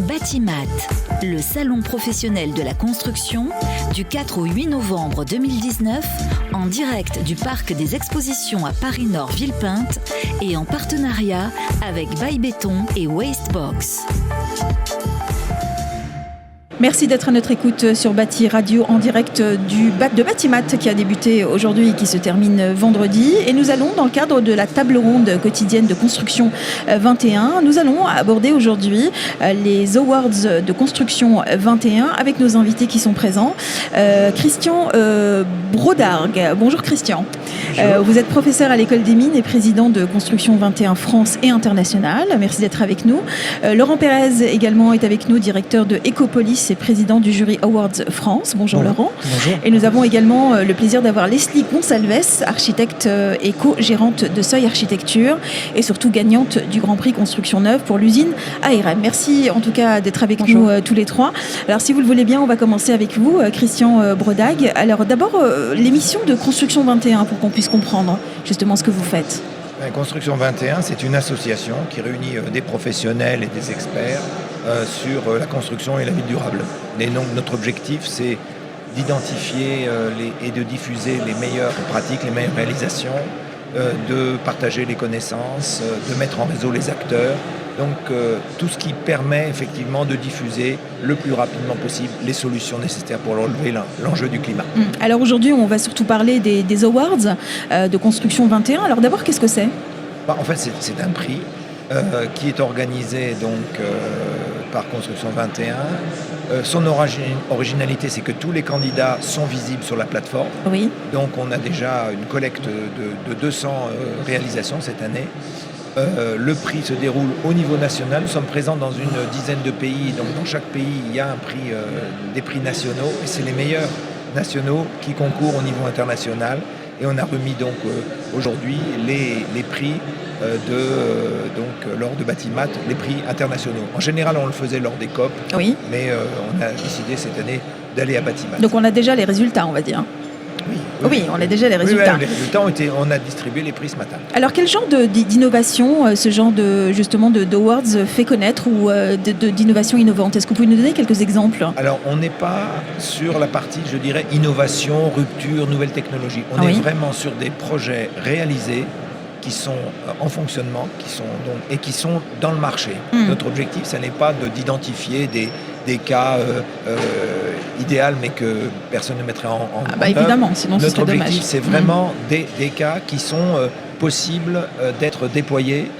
Batimat, le salon professionnel de la construction, du 4 au 8 novembre 2019, en direct du parc des expositions à Paris-Nord Villepinte et en partenariat avec Bail Béton et Wastebox. Merci d'être à notre écoute sur Bâti Radio en direct de Batimat qui a débuté aujourd'hui et qui se termine vendredi. Et nous allons, dans le cadre de la table ronde quotidienne de Construction 21, nous allons aborder aujourd'hui les Awards de Construction 21 avec nos invités qui sont présents. Christian Brodargues. Bonjour Christian. Bonjour. Vous êtes professeur à l'École des Mines et président de Construction 21 France et International. Merci d'être avec nous. Laurent Pérez également est avec nous, directeur de Ecopolis et président du jury Awards France. Bonjour Laurent. Bonjour. Et nous avons également le plaisir d'avoir Leslie Gonsalves, architecte et co-gérante de Seuil Architecture et surtout gagnante du Grand Prix Construction Neuve pour l'usine ARM. Merci en tout cas d'être avec nous tous les trois. Alors si vous le voulez bien, on va commencer avec vous, Christian Brodargues. Alors d'abord, l'émission de Construction 21 pour qu'on puisse comprendre justement ce que vous faites. Construction 21, c'est une association qui réunit des professionnels et des experts sur la construction et la ville durable. Et donc notre objectif, c'est d'identifier et de diffuser les meilleures pratiques, les meilleures réalisations, de partager les connaissances, de mettre en réseau les acteurs. Donc tout ce qui permet effectivement de diffuser le plus rapidement possible les solutions nécessaires pour relever l'enjeu du climat. Alors aujourd'hui, on va surtout parler des Awards de Construction 21. Alors d'abord, qu'est-ce que c'est ? En fait, c'est un prix qui est organisé donc, par Construction 21. Son originalité, c'est que tous les candidats sont visibles sur la plateforme. Oui. Donc on a déjà une collecte de 200 réalisations cette année. Le prix se déroule au niveau national. Nous sommes présents dans une dizaine de pays. Donc dans chaque pays, il y a un prix, des prix nationaux. Et c'est les meilleurs nationaux qui concourent au niveau international. Et on a remis donc aujourd'hui les prix lors de Batimat, les prix internationaux. En général, on le faisait lors des COP. Oui. Mais on a décidé cette année d'aller à Batimat. Donc on a déjà les résultats, on va dire. Oui, on a déjà les résultats. Oui, les résultats on a distribué les prix ce matin. Alors quel genre d'innovation, ce genre d'awards fait connaître ou d'innovation innovante ? Est-ce que vous pouvez nous donner quelques exemples ? Alors on n'est pas sur la partie, je dirais, innovation, rupture, nouvelle technologie. On est vraiment sur des projets réalisés qui sont en fonctionnement, qui sont dans le marché. Notre objectif, ce n'est pas d'identifier des cas idéal, mais que personne ne mettrait en œuvre. Évidemment, sinon ce serait dommage. Notre objectif, c'est vraiment des cas qui sont possibles d'être déployés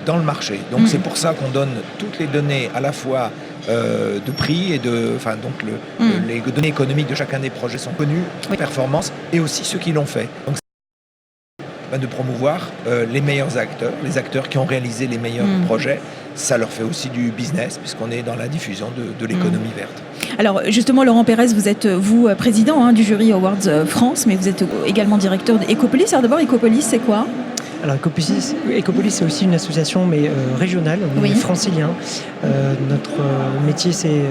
dans le marché. Donc c'est pour ça qu'on donne toutes les données à la fois de prix et les données économiques de chacun des projets sont connues, performances, et aussi ceux qui l'ont fait. Donc de promouvoir les meilleurs acteurs, les acteurs qui ont réalisé les meilleurs projets. Ça leur fait aussi du business, puisqu'on est dans la diffusion de l'économie verte. Alors justement, Laurent Pérez, vous êtes président du jury Awards France, mais vous êtes également directeur d'Ecopolis. Alors d'abord, Ecopolis, c'est quoi ? Alors Ecopolis, c'est aussi une association, mais régionale, on est francilien. Notre métier, c'est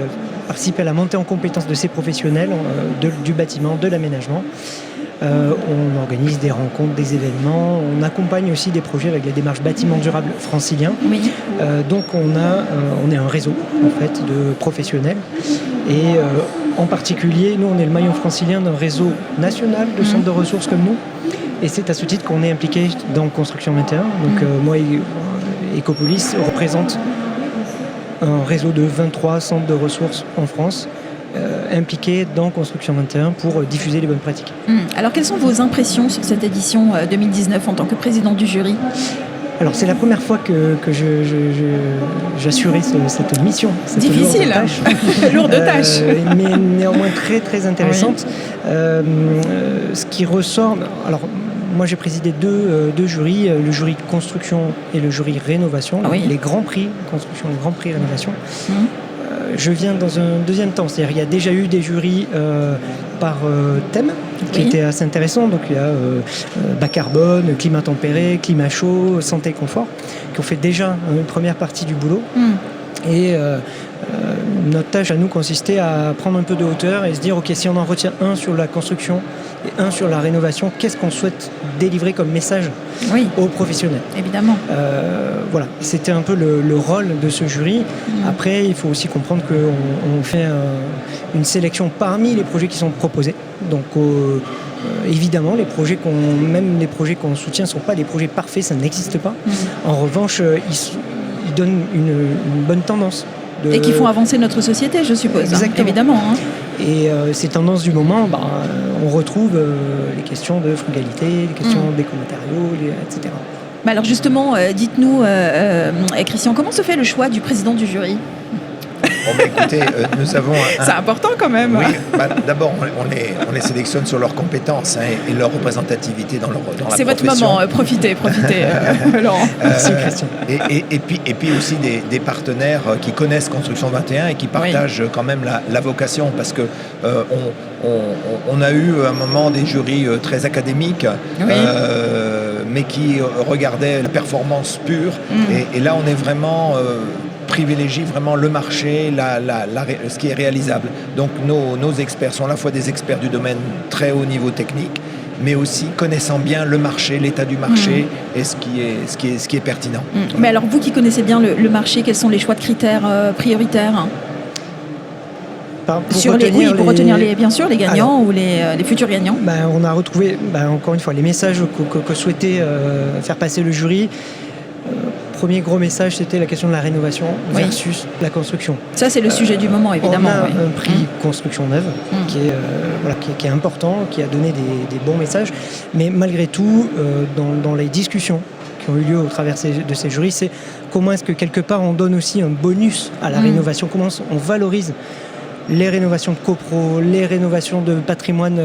participer à la montée en compétence de ces professionnels du bâtiment, de l'aménagement. On organise des rencontres, des événements. On accompagne aussi des projets avec la démarche bâtiment durable francilien. Oui. Donc on est un réseau en fait de professionnels. Et en particulier, nous on est le maillon francilien d'un réseau national de centres de ressources comme nous. Et c'est à ce titre qu'on est impliqué dans Construction 21. Donc moi, Ecopolis représente un réseau de 23 centres de ressources en France. Impliqués dans Construction 21 pour diffuser les bonnes pratiques. Alors, quelles sont vos impressions sur cette édition 2019 en tant que président du jury ? Alors, c'est la première fois que j'assurais cette mission. Cette difficile, lourde tâche. Mais néanmoins très, très intéressante. Oui. Ce qui ressort... Alors, moi, j'ai présidé deux jurys, le jury construction et le jury rénovation, les grands prix construction, les grands prix rénovation. Je viens dans un deuxième temps, c'est-à-dire il y a déjà eu des jurys par thème qui étaient assez intéressants. Donc il y a bas carbone, climat tempéré, climat chaud, santé et confort, qui ont fait déjà une première partie du boulot. Et notre tâche à nous consistait à prendre un peu de hauteur et se dire ok, si on en retient un sur la construction et un sur la rénovation. Qu'est-ce qu'on souhaite délivrer comme message aux professionnels ? Évidemment. Voilà, c'était un peu le rôle de ce jury. Après, il faut aussi comprendre qu'on fait une sélection parmi les projets qui sont proposés. Donc, évidemment, même les projets qu'on soutient ne sont pas des projets parfaits, ça n'existe pas. En revanche, ils donnent une bonne tendance. Et qui font avancer notre société, je suppose. Exactement. Évidemment. Et ces tendances du moment, on retrouve les questions de frugalité, les questions d'écomatériaux, etc. Alors justement, dites-nous, Christian, comment se fait le choix du président du jury ? Écoutez, nous avons c'est important quand même. Oui, d'abord, on les sélectionne sur leurs compétences et leur représentativité dans la profession. C'est votre moment, profitez, Laurent. Merci, Christian. Et puis aussi des partenaires qui connaissent Construction 21 et qui partagent quand même la vocation, parce que on a eu à un moment des jurys très académiques, mais qui regardaient la performance pure. Et là, on est vraiment... privilégie vraiment le marché, ce qui est réalisable. Donc nos experts sont à la fois des experts du domaine très haut niveau technique, mais aussi connaissant bien le marché, l'état du marché et ce qui est pertinent. Mais alors vous qui connaissez bien le marché, quels sont les choix de critères prioritaires ? Pour retenir bien sûr les gagnants. Alors, ou les futurs gagnants. On a retrouvé encore une fois les messages que souhaitait faire passer le jury. Premier gros message, c'était la question de la rénovation versus la construction. Ça, c'est le sujet du moment, évidemment. On a un prix construction neuve qui est important, qui a donné des bons messages. Mais malgré tout, dans les discussions qui ont eu lieu au travers de ces jurys, c'est comment est-ce que quelque part on donne aussi un bonus à la rénovation, comment on valorise les rénovations de copro, les rénovations de patrimoine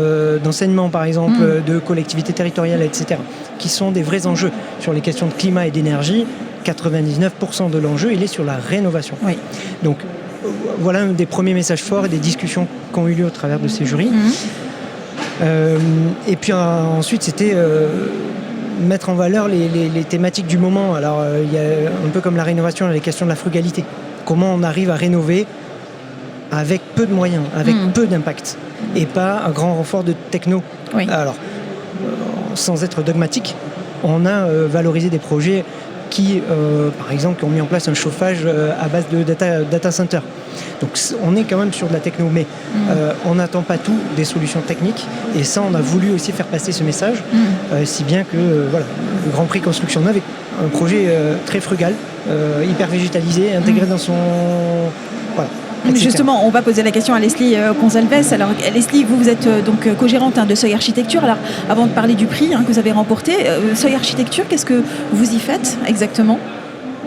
d'enseignement par exemple, de collectivités territoriales, etc., qui sont des vrais enjeux sur les questions de climat et d'énergie. 99% de l'enjeu, il est sur la rénovation. Donc voilà un des premiers messages forts et des discussions qui ont eu lieu au travers de ces jurys. Et puis ensuite, c'était mettre en valeur les thématiques du moment. Alors il y a un peu comme la rénovation, les questions de la frugalité. Comment on arrive à rénover avec peu de moyens, avec peu d'impact, et pas un grand renfort de techno. Alors, sans être dogmatique, on a valorisé des projets qui, par exemple, ont mis en place un chauffage à base de data center. Donc on est quand même sur de la techno, mais on n'attend pas tout des solutions techniques, et ça on a voulu aussi faire passer ce message, si bien que le Grand Prix Construction Neuve est un projet très frugal, hyper végétalisé, intégré dans son... Justement, on va poser la question à Leslie Gonzalez. Alors Leslie, vous êtes donc co-gérante de Seuil Architecture. Alors avant de parler du prix que vous avez remporté, Seuil Architecture, qu'est-ce que vous y faites exactement ?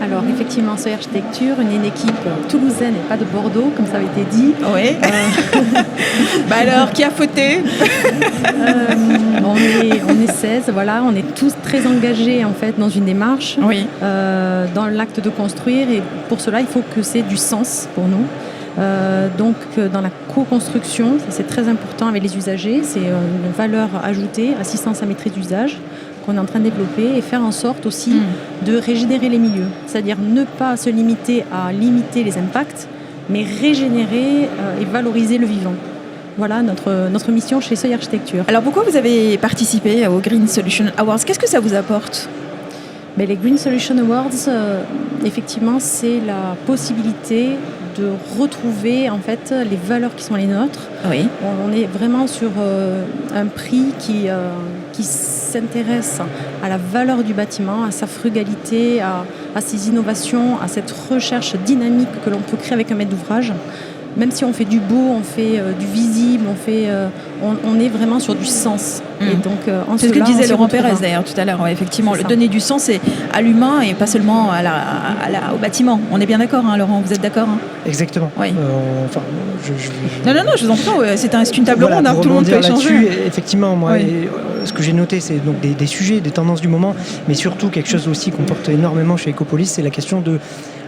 Alors effectivement, Seuil Architecture, une équipe toulousaine et pas de Bordeaux, comme ça avait été dit. Oui. Alors, qui a fauté ? On est 16, voilà, on est tous très engagés en fait dans une démarche, dans l'acte de construire, et pour cela il faut que c'est du sens pour nous. Donc dans la co-construction, c'est très important avec les usagers, c'est une valeur ajoutée, assistance à maîtrise d'usage qu'on est en train de développer, et faire en sorte aussi de régénérer les milieux, c'est-à-dire ne pas se limiter à limiter les impacts, mais régénérer et valoriser le vivant. Voilà notre mission chez Seuil Architecture. Alors pourquoi vous avez participé au Green Solution Awards ? Qu'est-ce que ça vous apporte ? Les Green Solution Awards, effectivement, c'est la possibilité de retrouver en fait les valeurs qui sont les nôtres. On est vraiment sur un prix qui s'intéresse à la valeur du bâtiment, à sa frugalité, à ses innovations, à cette recherche dynamique que l'on peut créer avec un maître d'ouvrage. Même si on fait du beau, on fait du visible, on est vraiment sur du sens. Et donc, c'est ce que disait Laurent Pérez d'ailleurs tout à l'heure. Effectivement, donner du sens à l'humain et pas seulement au bâtiment. On est bien d'accord, Laurent, vous êtes d'accord ? Exactement. Oui. Non, je vous en prie. C'est une table ronde, tout le monde peut échanger. Effectivement, moi, ce que j'ai noté, c'est donc des sujets, des tendances du moment, mais surtout quelque chose aussi qu'on porte énormément chez Ecopolis, c'est la question de...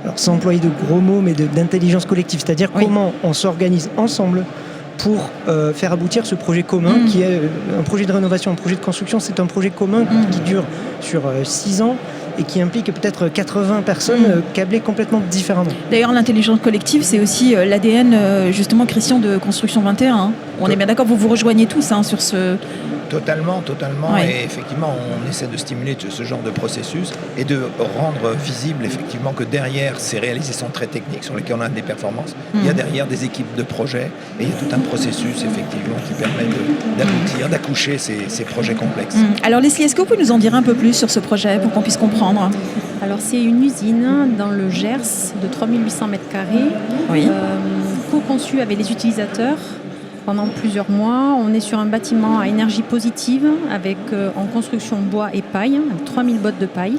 Alors, sans employer de gros mots, mais d'intelligence collective, c'est-à-dire comment on s'organise ensemble pour faire aboutir ce projet commun qui est un projet de rénovation, un projet de construction. C'est un projet commun qui dure sur 6 ans et qui implique peut-être 80 personnes câblées complètement différemment. D'ailleurs, l'intelligence collective, c'est aussi l'ADN, justement, Christian, de Construction 21. Hein. On est bien d'accord, vous vous rejoignez tous sur ce... Totalement. Ouais. Et effectivement, on essaie de stimuler ce genre de processus et de rendre visible effectivement que derrière ces réalisations très techniques sur lesquelles on a des performances, il y a derrière des équipes de projets et il y a tout un processus effectivement qui permet d'aboutir, d'accoucher ces projets complexes. Alors Leslie, est-ce que vous pouvez nous en dire un peu plus sur ce projet pour qu'on puisse comprendre ? Alors c'est une usine dans le Gers de 3800 m², co-conçue avec les utilisateurs pendant plusieurs mois. On est sur un bâtiment à énergie positive avec en construction bois et paille, 3000 bottes de paille.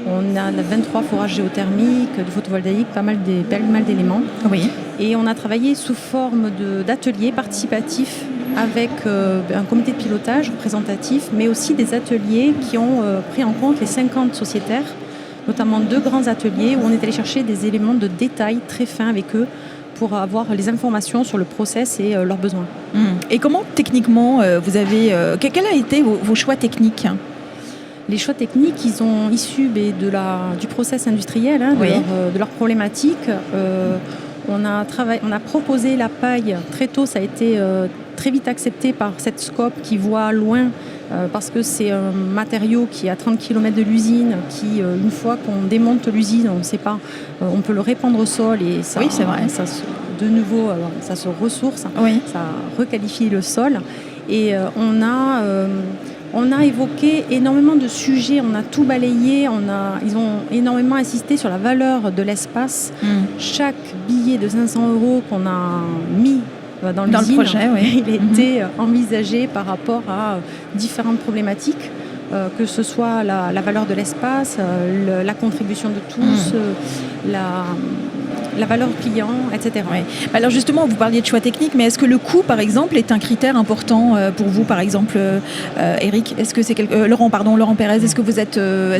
On a 23 forages géothermiques, du photovoltaïque, pas mal d'éléments. Oui. Et on a travaillé sous forme d'ateliers participatifs avec un comité de pilotage représentatif, mais aussi des ateliers qui ont pris en compte les 50 sociétaires, notamment 2 grands ateliers où on est allé chercher des éléments de détail très fins avec eux pour avoir les informations sur le process et leurs besoins. Et comment techniquement vous avez... quels ont été vos choix techniques ? Les choix techniques, ils sont issus du process industriel, de leurs problématiques. On a proposé la paille très tôt, ça a été très vite accepté par cette scope qui voit loin parce que c'est un matériau qui est à 30 km de l'usine, qui une fois qu'on démonte l'usine, on ne sait pas, on peut le répandre au sol et ça, oui, c'est vrai. Ça se ressource, oui. Ça requalifie le sol et on a évoqué énormément de sujets, on a tout balayé, ils ont énormément insisté sur la valeur de l'espace. Chaque billet de 500 € qu'on a mis dans le projet, oui. Il a été envisagé par rapport à différentes problématiques, que ce soit la valeur de l'espace, la contribution de tous, la valeur client, etc. Oui. Alors justement, vous parliez de choix techniques, mais est-ce que le coût, par exemple, est un critère important pour vous, par exemple, Eric ? Est-ce que c'est Laurent Pérez, est-ce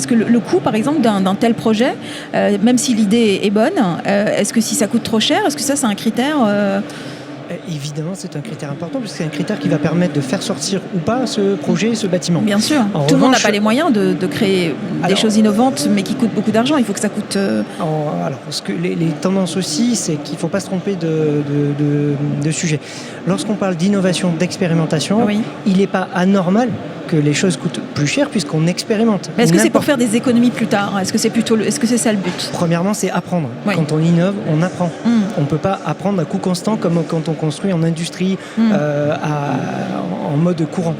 que le coût, par exemple, d'un tel projet, même si l'idée est bonne, est-ce que si ça coûte trop cher, est-ce que ça c'est un critère Évidemment, c'est un critère important puisque c'est un critère qui va permettre de faire sortir ou pas ce projet, ce bâtiment. Bien sûr. Tout le monde n'a pas les moyens de créer des choses innovantes, mais qui coûtent beaucoup d'argent. Il faut que ça coûte... Alors, les tendances aussi, c'est qu'il ne faut pas se tromper de sujet. Lorsqu'on parle d'innovation, d'expérimentation, il n'est pas anormal que les choses coûtent plus cher puisqu'on expérimente. Mais est-ce que c'est pour faire des économies plus tard ? Est-ce que c'est ça le but ? Premièrement, c'est apprendre. Quand on innove, on apprend. On ne peut pas apprendre à coût constant comme quand on construit en industrie en mode courant.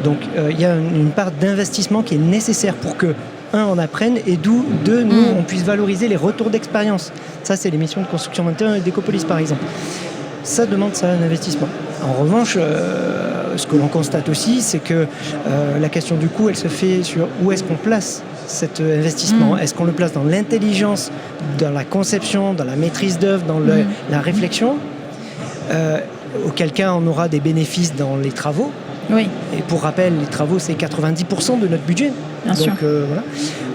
Donc il y a une part d'investissement qui est nécessaire pour que on apprenne et d'où, nous, on puisse valoriser les retours d'expérience. Ça, c'est les missions de Construction 21 et d'Ecopolis, par exemple. Ça demande un investissement. En revanche, ce que l'on constate aussi, c'est que la question du coût, elle se fait sur où est-ce qu'on place cet investissement. Est-ce qu'on le place dans l'intelligence, dans la conception, dans la maîtrise d'œuvre, dans la réflexion, auquel cas on aura des bénéfices dans les travaux. Oui. Et pour rappel, les travaux, c'est 90% de notre budget. Bien sûr. Voilà.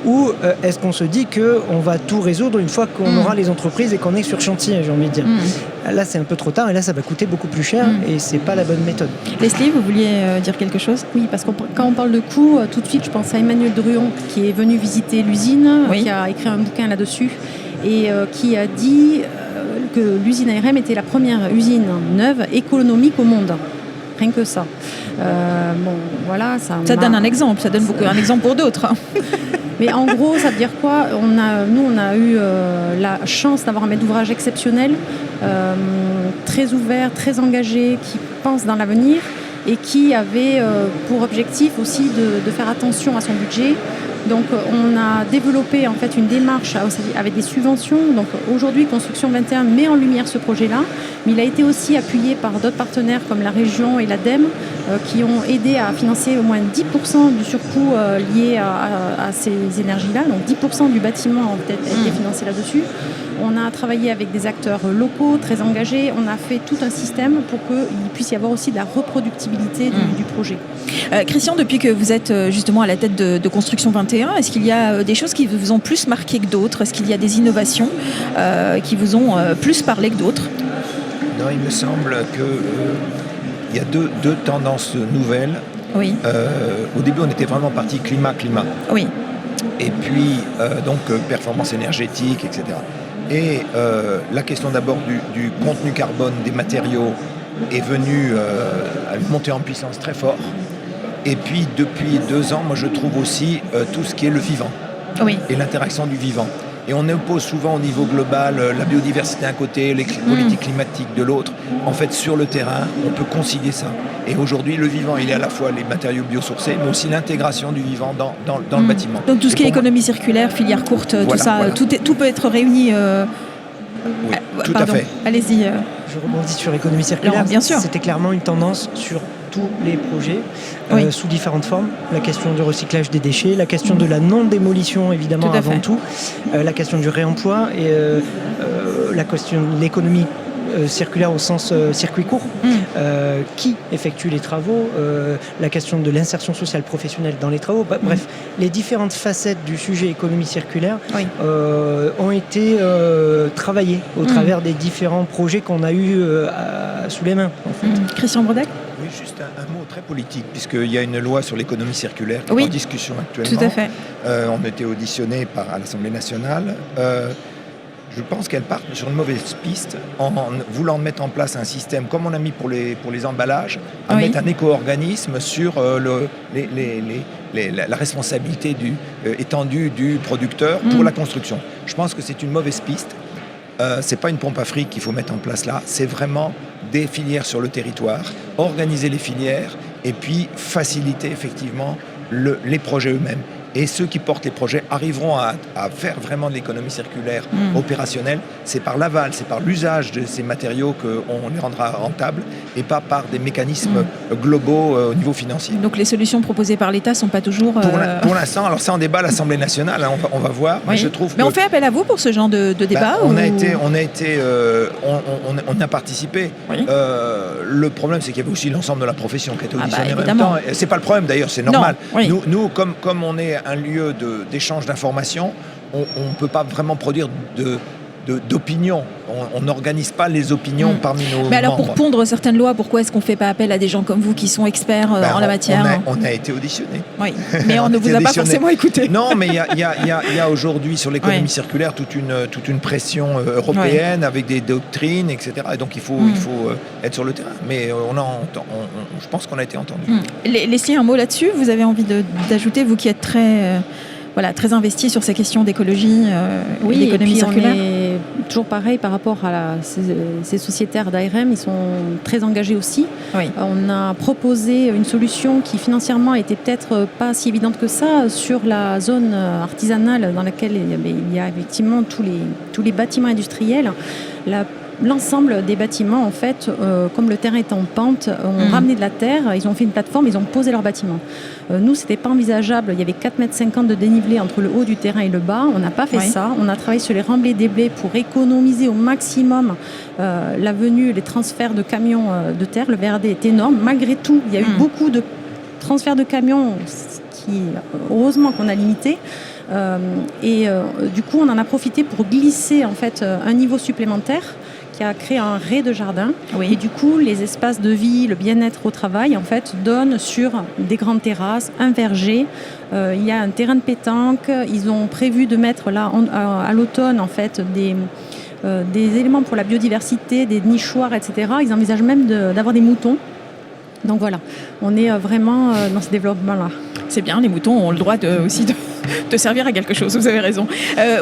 Ou est-ce qu'on se dit qu'on va tout résoudre une fois qu'on aura les entreprises et qu'on est sur chantier, j'ai envie de dire. Là, c'est un peu trop tard et là, ça va coûter beaucoup plus cher et c'est pas la bonne méthode. Leslie, vous vouliez dire quelque chose ? Oui, parce que quand on parle de coût, tout de suite, je pense à Emmanuel Druon qui est venu visiter l'usine, qui a écrit un bouquin là-dessus et qui a dit que l'usine ARM était la première usine neuve économique au monde. Rien que ça. Ça donne un exemple, ça donne un exemple pour d'autres. Mais en gros, ça veut dire quoi ? Nous, on a eu la chance d'avoir un maître d'ouvrage exceptionnel, très ouvert, très engagé, qui pense dans l'avenir et qui avait pour objectif aussi de faire attention à son budget. Donc on a développé en fait une démarche avec des subventions. Donc aujourd'hui Construction 21 met en lumière ce projet-là, mais il a été aussi appuyé par d'autres partenaires comme la région et l'ADEME qui ont aidé à financer au moins 10% du surcoût lié à ces énergies-là. Donc 10% du bâtiment a peut-être été financé là-dessus. On a travaillé avec des acteurs locaux très engagés. On a fait tout un système pour qu'il puisse y avoir aussi de la reproductibilité du projet. Christian, depuis que vous êtes justement à la tête de Construction 21, est-ce qu'il y a des choses qui vous ont plus marqué que d'autres ? Est-ce qu'il y a des innovations qui vous ont plus parlé que d'autres ? Non, il me semble qu'il y a deux tendances nouvelles. Oui. Au début, on était vraiment parti climat. Oui. et puis donc performance énergétique, etc. Et la question d'abord du contenu carbone des matériaux est venue monter en puissance très fort. Et puis depuis 2 ans, moi je trouve aussi tout ce qui est le vivant et l'interaction du vivant. Et on oppose souvent au niveau global la biodiversité d'un côté, les politiques climatiques de l'autre. En fait, sur le terrain, on peut concilier ça. Et aujourd'hui, le vivant, il est à la fois les matériaux biosourcés, mais aussi l'intégration du vivant dans le bâtiment. Donc tout ce qui est économie circulaire, filière courte, tout ça, voilà. Tout peut être réuni. Oui, tout à fait. Allez-y. Je rebondis sur l'économie circulaire. Non, bien sûr. C'était clairement une tendance sur tous les projets, sous différentes formes. La question du recyclage des déchets, la question de la non-démolition, évidemment, avant tout, la question du réemploi et la question de l'économie circulaire au sens circuit court, qui effectue les travaux, la question de l'insertion sociale professionnelle dans les travaux. Bref, les différentes facettes du sujet économie circulaire ont été travaillées au travers des différents projets qu'on a eus sous les mains. En fait. Christian Brodec ? Oui, juste un mot très politique, puisqu'il y a une loi sur l'économie circulaire qui est en discussion actuellement. Tout à fait. On a été auditionné à l'Assemblée nationale. Je pense qu'elle part sur une mauvaise piste en voulant mettre en place un système, comme on a mis pour les emballages, à mettre un éco-organisme sur la responsabilité étendue du producteur pour la construction. Je pense que c'est une mauvaise piste. C'est pas une pompe à fric qu'il faut mettre en place là, c'est vraiment des filières sur le territoire, organiser les filières et puis faciliter effectivement les projets eux-mêmes. Et ceux qui portent les projets arriveront à faire vraiment de l'économie circulaire opérationnelle. C'est par l'aval, c'est par l'usage de ces matériaux qu'on les rendra rentables et pas par des mécanismes globaux au niveau financier. Donc les solutions proposées par l'État ne sont pas toujours... Pour l'instant, alors c'est en débat à l'Assemblée nationale, hein, on va voir. Mais je trouve on fait appel à vous pour ce genre de débat on a participé. Oui. Le problème, c'est qu'il y avait aussi l'ensemble de la profession qui était auditionnée en même temps. C'est pas le problème d'ailleurs, c'est normal. Nous, comme on est un lieu d'échange d'informations, on ne peut pas vraiment produire d'opinion. On n'organise pas les opinions parmi nos membres. Mais alors pour pondre certaines lois, pourquoi est-ce qu'on ne fait pas appel à des gens comme vous qui sont experts en la matière ? On a été auditionnés. Oui, mais on ne vous a pas forcément écouté. Non, mais il y a aujourd'hui sur l'économie circulaire toute une pression européenne avec des doctrines, etc. Et donc il faut être sur le terrain. Mais je pense qu'on a été entendus. Leslie, un mot là-dessus ? Vous avez envie d'ajouter, vous qui êtes très investi sur ces questions d'écologie et d'économie circulaire. On est toujours pareil par rapport à ces sociétaires d'ARM, ils sont très engagés aussi. Oui. On a proposé une solution qui financièrement était peut-être pas si évidente que ça sur la zone artisanale dans laquelle il y a effectivement tous les bâtiments industriels. L'ensemble des bâtiments, en fait, comme le terrain est en pente, ont ramené de la terre, ils ont fait une plateforme, ils ont posé leurs bâtiments. Nous, ce n'était pas envisageable. Il y avait 4,50 m de dénivelé entre le haut du terrain et le bas. On n'a pas fait ça. On a travaillé sur les remblais des blés pour économiser au maximum la venue, les transferts de camions de terre. Le VRD est énorme. Malgré tout, il y a eu beaucoup de transferts de camions, heureusement qu'on a limité. Du coup, on en a profité pour glisser en fait un niveau supplémentaire qui a créé un rez de jardin. Oui. Et du coup, les espaces de vie, le bien-être au travail, en fait, donnent sur des grandes terrasses, un verger. Il y a un terrain de pétanque. Ils ont prévu de mettre là, à l'automne, en fait, des éléments pour la biodiversité, des nichoirs, etc. Ils envisagent même d'avoir des moutons. Donc voilà, on est vraiment dans ce développement-là. C'est bien, les moutons ont le droit aussi de servir à quelque chose, vous avez raison.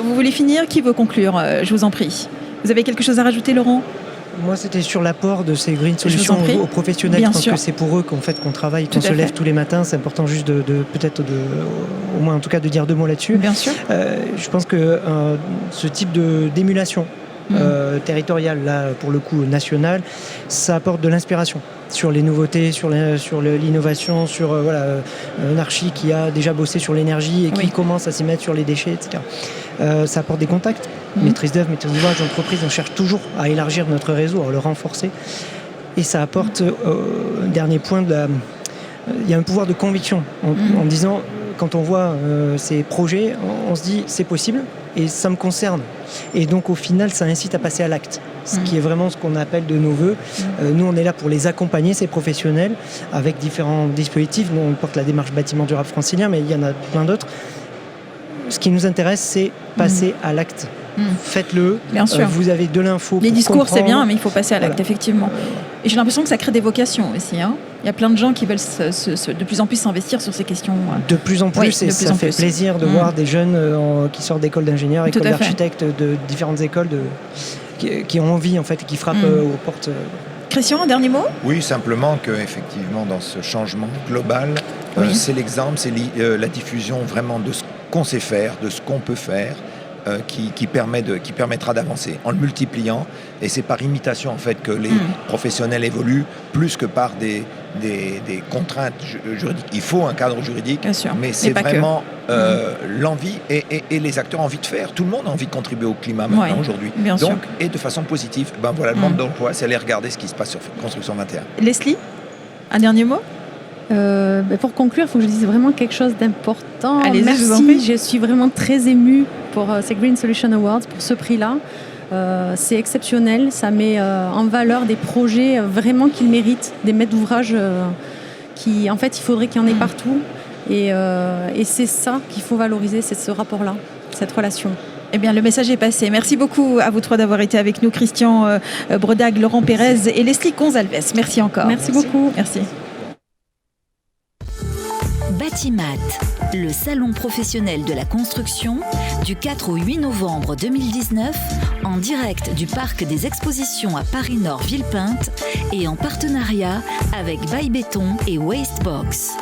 Vous voulez finir ? Qui veut conclure ? Je vous en prie. Vous avez quelque chose à rajouter, Laurent ? Moi, c'était sur l'apport de ces green solutions aux professionnels. Je pense que c'est pour eux qu'on travaille, qu'on se lève tous les matins. C'est important juste au moins en tout cas de dire 2 mots là-dessus. Bien sûr. Je pense que ce type d'émulation territoriale, là, pour le coup nationale, ça apporte de l'inspiration sur les nouveautés, sur l'innovation, sur un archi qui a déjà bossé sur l'énergie et qui commence à s'y mettre sur les déchets, etc. Ça apporte des contacts, maîtrise d'œuvre, maîtrise d'ouvrage, d'entreprise. On cherche toujours à élargir notre réseau, à le renforcer. Et ça apporte, dernier point, il y a un pouvoir de conviction en disant, quand on voit ces projets, on se dit c'est possible et ça me concerne. Et donc au final, ça incite à passer à l'acte. Ce qui est vraiment ce qu'on appelle de nos voeux. Nous, on est là pour les accompagner, ces professionnels, avec différents dispositifs. Nous, on porte la démarche bâtiment durable francilien, mais il y en a plein d'autres. ce qui nous intéresse, c'est passer à l'acte. Faites-le. Bien sûr. Vous avez de l'info. Les discours, comprendre. c'est bien, mais il faut passer à l'acte, effectivement. Et j'ai l'impression que ça crée des vocations aussi. Hein. Il y a plein de gens qui veulent de plus en plus s'investir sur ces questions. De plus en plus, et ça fait plaisir de voir des jeunes qui sortent d'écoles d'ingénieurs, écoles d'architectes, de différentes écoles qui ont envie, en fait, qui frappent aux portes. Christian, un dernier mot ? Oui, simplement qu'effectivement, dans ce changement global, c'est l'exemple, c'est la diffusion vraiment de ce qu'on sait faire, de ce qu'on peut faire, qui permettra d'avancer en le multipliant. Et c'est par imitation en fait que les professionnels évoluent plus que par des contraintes juridiques. Il faut un cadre juridique, mais c'est vraiment l'envie et les acteurs ont envie de faire. Tout le monde a envie de contribuer au climat maintenant aujourd'hui. Donc, et de façon positive. Voilà, le monde d'emploi, c'est aller regarder ce qui se passe sur Construction 21. Leslie, un dernier mot ? Pour conclure, il faut que je dise vraiment quelque chose d'important. Allez-y, merci, je suis vraiment très émue pour ces Green Solution Awards, pour ce prix-là. C'est exceptionnel, ça met en valeur des projets vraiment qu'ils méritent, des maîtres d'ouvrage qui, en fait, il faudrait qu'il y en ait partout. Et c'est ça qu'il faut valoriser, c'est ce rapport-là, cette relation. Eh bien, le message est passé. Merci beaucoup à vous trois d'avoir été avec nous, Christian Bredague, Laurent Pérez et Leslie Gonzalves. Merci encore. Merci beaucoup. Merci. Batimat, le salon professionnel de la construction, du 4 au 8 novembre 2019, en direct du parc des expositions à Paris-Nord Villepinte et en partenariat avec Baye Béton et Wastebox.